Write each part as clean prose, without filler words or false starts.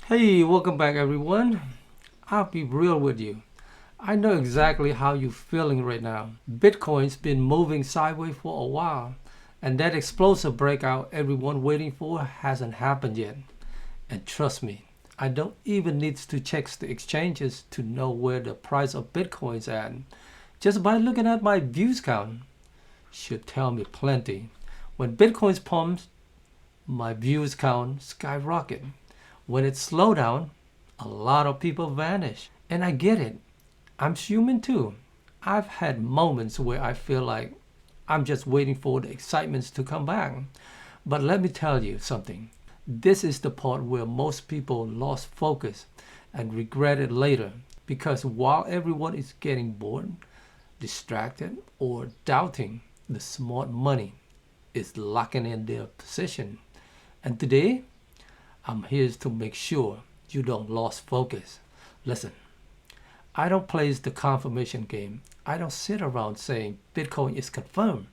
Hey, welcome back everyone. I'll be real with you. I know exactly how you're feeling right now. Bitcoin's been moving sideways for a while, and that explosive breakout everyone waiting for hasn't happened yet. And trust me, I don't even need to check the exchanges to know where the price of Bitcoin's at. Just by looking at my views count should tell me plenty. When Bitcoin's pumps, my views count skyrocket. When it slow down, a lot of people vanish. And I get it. I'm human too. I've had moments where I feel like I'm just waiting for the excitements to come back. But let me tell you something. This is the part where most people lost focus and regret it later. Because while everyone is getting bored, distracted, or doubting, the smart money is locking in their position. And today, I'm here to make sure you don't lose focus. Listen, I don't play the confirmation game. I don't sit around saying Bitcoin is confirmed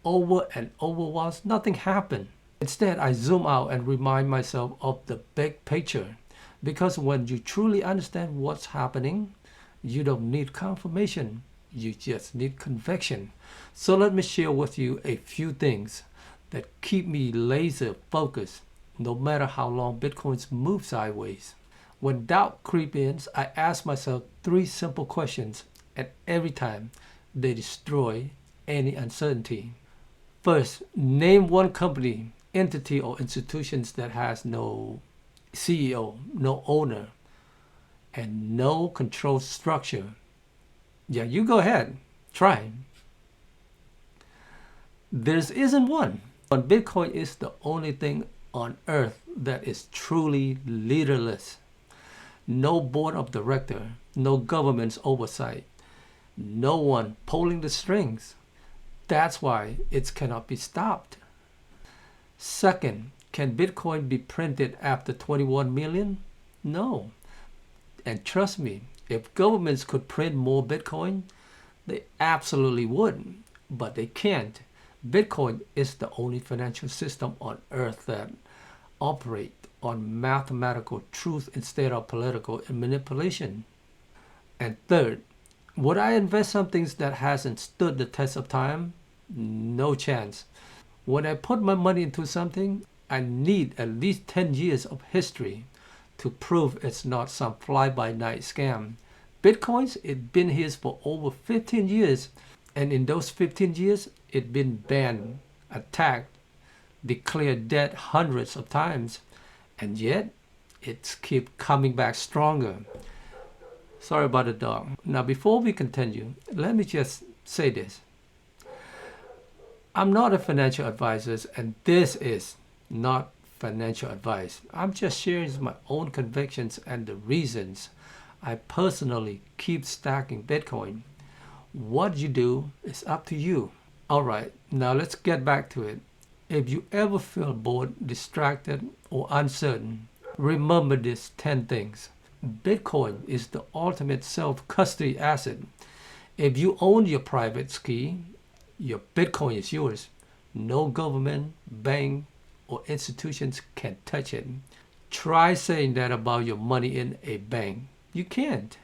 over and over whilst nothing happened. Instead, I zoom out and remind myself of the big picture. Because when you truly understand what's happening, you don't need confirmation. You just need conviction. So let me share with you a few things that keep me laser focused no matter how long Bitcoin's move sideways. When doubt creeps in, I ask myself three simple questions, and every time they destroy any uncertainty. First, name one company, entity, or institutions that has no CEO, no owner, and no control structure. Yeah, you go ahead. Try. There isn't one. But Bitcoin is the only thing on earth that is truly leaderless. No board of director, no government's oversight, no one pulling the strings. That's why it cannot be stopped. Second, can Bitcoin be printed after 21 million? No. And trust me, if governments could print more Bitcoin, they absolutely would, but they can't. Bitcoin is the only financial system on earth that operates on mathematical truth instead of political manipulation. And third, would I invest something that hasn't stood the test of time? No chance. When I put my money into something, I need at least 10 years of history to prove it's not some fly-by-night scam. Bitcoins, it's been here for over 15 years, and in those 15 years, it's been banned, attacked, declared dead hundreds of times, and yet it's keep coming back stronger. Sorry about the dog. Now, before we continue, let me just say this. I'm not a financial advisor, and this is not financial advice. I'm just sharing my own convictions and the reasons I personally keep stacking Bitcoin. What you do is up to you. Alright, now let's get back to it. If you ever feel bored, distracted, or uncertain, remember these 10 things. Bitcoin is the ultimate self-custody asset. If you own your private key, your Bitcoin is yours. No government, bank, or institutions can touch it. Try saying that about your money in a bank. You can't.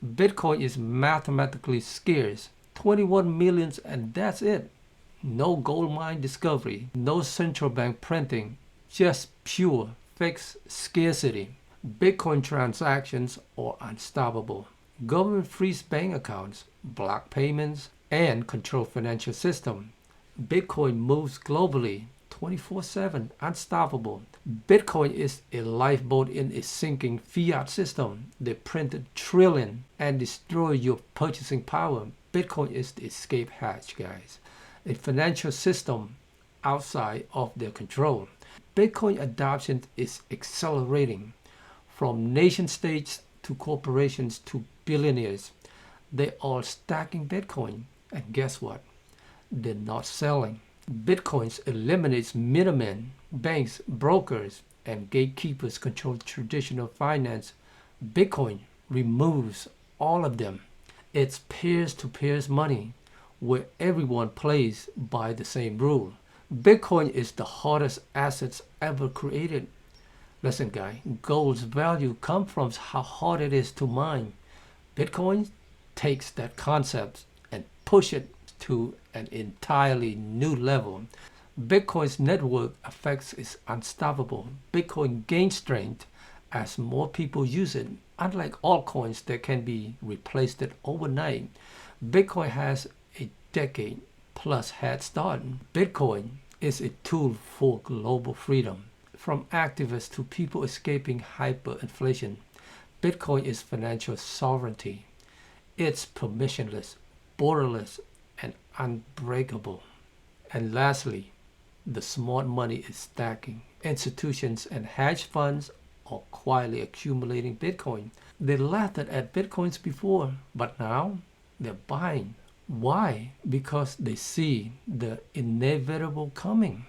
Bitcoin is mathematically scarce. 21 millions and that's it. No gold mine discovery, no central bank printing, just pure fixed scarcity. Bitcoin transactions are unstoppable. Government frees bank accounts, block payments, and control financial system. Bitcoin moves globally 24/7, unstoppable. Bitcoin is a lifeboat in a sinking fiat system. They printed trillion and destroy your purchasing power. Bitcoin is the escape hatch, guys. A financial system outside of their control. Bitcoin adoption is accelerating from nation states to corporations to billionaires. They are stacking Bitcoin. And guess what? They're not selling. Bitcoin eliminates middlemen, banks, brokers, and gatekeepers control traditional finance. Bitcoin removes all of them. It's peer-to-peer money where everyone plays by the same rule. Bitcoin is the hardest assets ever created. Listen, guy, gold's value comes from how hard it is to mine. Bitcoin takes that concept and push it to an entirely new level. Bitcoin's network effects is unstoppable. Bitcoin gains strength as more people use it. Unlike altcoins that can be replaced overnight, Bitcoin has a decade plus head start. Bitcoin is a tool for global freedom. From activists to people escaping hyperinflation, Bitcoin is financial sovereignty. It's permissionless, borderless, and unbreakable. And lastly, the smart money is stacking. Institutions and hedge funds are quietly accumulating Bitcoin. They laughed at Bitcoins before, but now they're buying. Why? Because they see the inevitable coming.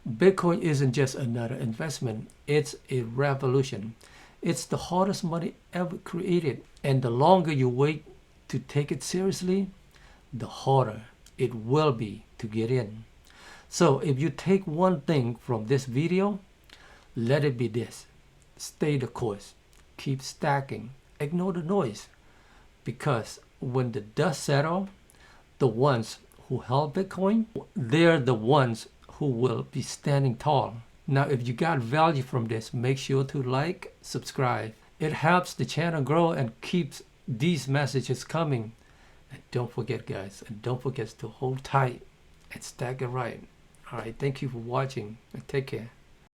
Bitcoin isn't just another investment, it's a revolution. It's the hardest money ever created, and the longer you wait to take it seriously, the harder it will be to get in. So if you take one thing from this video, let it be this. Stay the course. Keep stacking. Ignore the noise. Because when the dust settles, the ones who held Bitcoin, they're the ones who will be standing tall. Now, if you got value from this, make sure to like, subscribe. It helps the channel grow and keeps these messages coming. And don't forget, guys, and don't forget to hold tight and stack it right. All right, thank you for watching and take care.